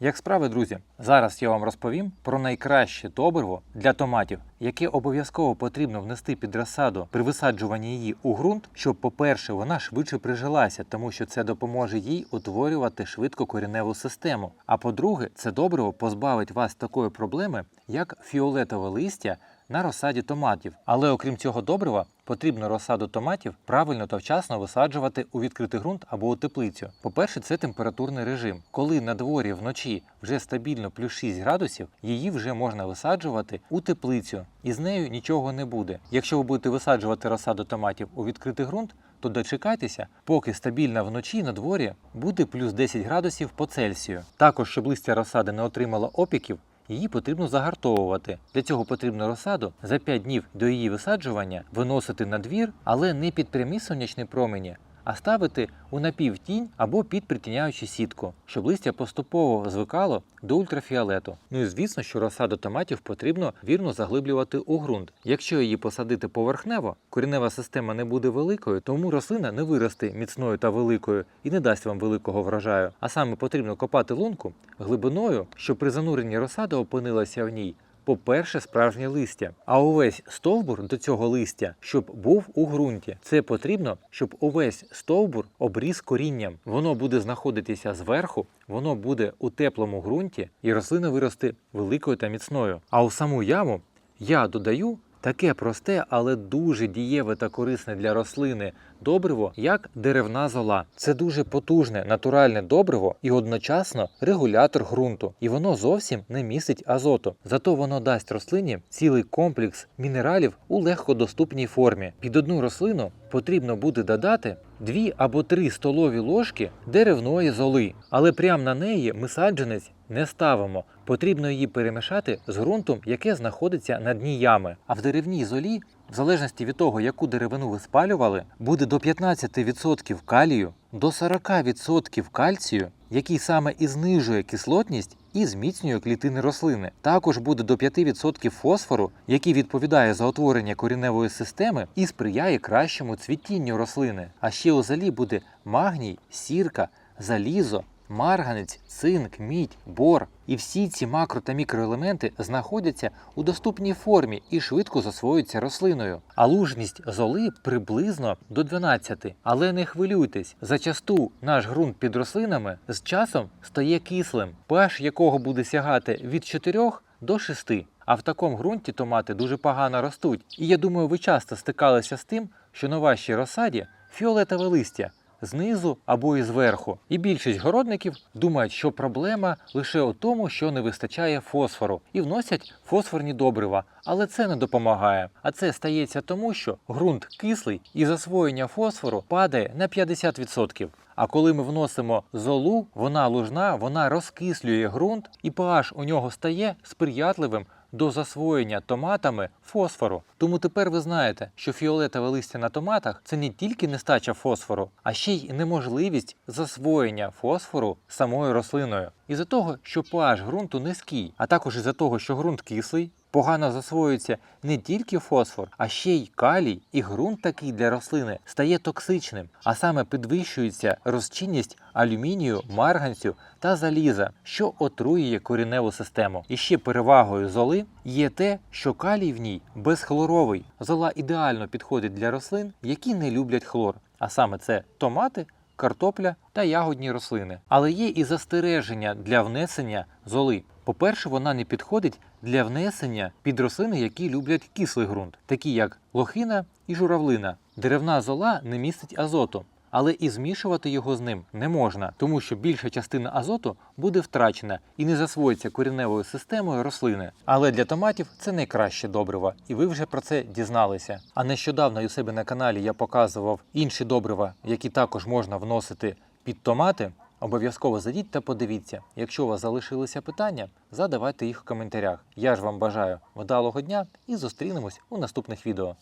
Як справи, друзі? Зараз я вам розповім про найкраще добриво для томатів, яке обов'язково потрібно внести під розсаду при висаджуванні її у ґрунт, щоб, по-перше, вона швидше прижилася, тому що це допоможе їй утворювати швидко кореневу систему. А по-друге, це добриво позбавить вас такої проблеми, як фіолетове листя на розсаді томатів. Але окрім цього добрива, потрібно розсаду томатів правильно та вчасно висаджувати у відкритий ґрунт або у теплицю. По-перше, це температурний режим. Коли на дворі вночі вже стабільно плюс 6 градусів, її вже можна висаджувати у теплицю, і з нею нічого не буде. Якщо ви будете висаджувати розсаду томатів у відкритий ґрунт, то дочекайтеся, поки стабільно вночі на дворі буде плюс 10 градусів по Цельсію. Також, щоб листя розсади не отримало опіків, її потрібно загартовувати. Для цього потрібно розсаду за 5 днів до її висаджування виносити на двір, але не під прямі сонячні промені, а ставити у напівтінь або під притіняючу сітку, щоб листя поступово звикало до ультрафіолету. Ну і звісно, що розсаду томатів потрібно вірно заглиблювати у ґрунт. Якщо її посадити поверхнево, коренева система не буде великою, тому рослина не виросте міцною та великою і не дасть вам великого врожаю. А саме потрібно копати лунку глибиною, щоб при зануренні розсада опинилася в ній, по-перше, справжнє листя, а увесь стовбур до цього листя, щоб був у ґрунті. Це потрібно, щоб увесь стовбур обріс корінням. Воно буде знаходитися зверху, воно буде у теплому ґрунті, і рослина виросте великою та міцною. А у саму яму я додаю таке просте, але дуже дієве та корисне для рослини добриво, як деревна зола. Це дуже потужне натуральне добриво і одночасно регулятор ґрунту. І воно зовсім не містить азоту. Зато воно дасть рослині цілий комплекс мінералів у легкодоступній формі. Під одну рослину потрібно буде додати 2 або 3 столові ложки деревної золи. Але прямо на неї ми саджанець не ставимо. Потрібно її перемішати з ґрунтом, яке знаходиться на дні ями. А в деревній золі, в залежності від того, яку деревину ви спалювали, буде до 15% калію, до 40% кальцію, який саме і знижує кислотність і зміцнює клітини рослини. Також буде до 5% фосфору, який відповідає за утворення кореневої системи і сприяє кращому цвітінню рослини. А ще у золі буде магній, сірка, залізо, марганець, цинк, мідь, бор. І всі ці макро- та мікроелементи знаходяться у доступній формі і швидко засвоюються рослиною. А лужність золи приблизно до 12. Але не хвилюйтесь, зачасту наш ґрунт під рослинами з часом стає кислим, pH якого буде сягати від 4 до 6. А в такому ґрунті томати дуже погано ростуть. І я думаю, ви часто стикалися з тим, що на вашій розсаді фіолетове листя знизу або і зверху. І більшість городників думають, що проблема лише у тому, що не вистачає фосфору, і вносять фосфорні добрива. Але це не допомагає. А це стається тому, що ґрунт кислий і засвоєння фосфору падає на 50%. А коли ми вносимо золу, вона лужна, вона розкислює ґрунт, і pH у нього стає сприятливим до засвоєння томатами фосфору. Тому тепер ви знаєте, що фіолетове листя на томатах – це не тільки нестача фосфору, а ще й неможливість засвоєння фосфору самою рослиною. Із-за того, що pH ґрунту низький, а також із-за того, що ґрунт кислий, погано засвоюється не тільки фосфор, а ще й калій, і ґрунт такий для рослини стає токсичним, а саме підвищується розчинність алюмінію, марганцю та заліза, що отруює кореневу систему. І ще перевагою золи є те, що калій в ній безхлоровий. Зола ідеально підходить для рослин, які не люблять хлор, а саме це томати, картопля та ягодні рослини. Але є і застереження для внесення золи. По-перше, вона не підходить для внесення під рослини, які люблять кислий ґрунт, такі як лохина і журавлина. Деревна зола не містить азоту, але і змішувати його з ним не можна, тому що більша частина азоту буде втрачена і не засвоїться кореневою системою рослини. Але для томатів це найкраще добриво, і ви вже про це дізналися. А нещодавно у себе на каналі я показував інші добрива, які також можна вносити під томати. Обов'язково зайдіть та подивіться. Якщо у вас залишилися питання, задавайте їх в коментарях. Я ж вам бажаю вдалого дня і зустрінемось у наступних відео.